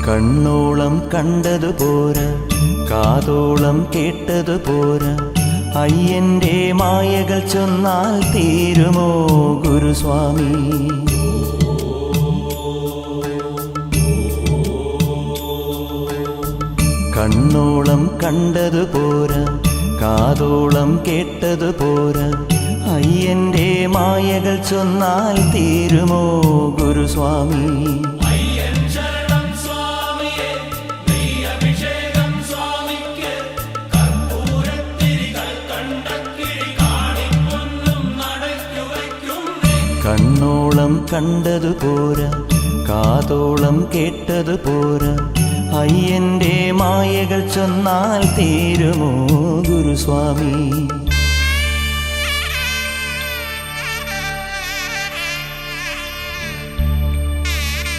കണ്ണോളം കണ്ടതു പോരാ, കാതോളം കേട്ടതു പോരാ, അയ്യന്റെ മായകൾ ചൊന്നാൽ തീരുമോ ഗുരുസ്വാമി? കണ്ണോളം കണ്ടതു പോരാ, കാതോളം കേട്ടതു പോരാ, അയ്യന്റെ മായകൾ ചൊന്നാൽ തീരുമോ ഗുരുസ്വാമി? കണ്ണോളം കണ്ടതു പോരാ, കാതോളം കേട്ടതു പോരാ, അയ്യന്റെ മായകൾ ചൊന്നാൽ തീരുമോ ഗുരുസ്വാമി?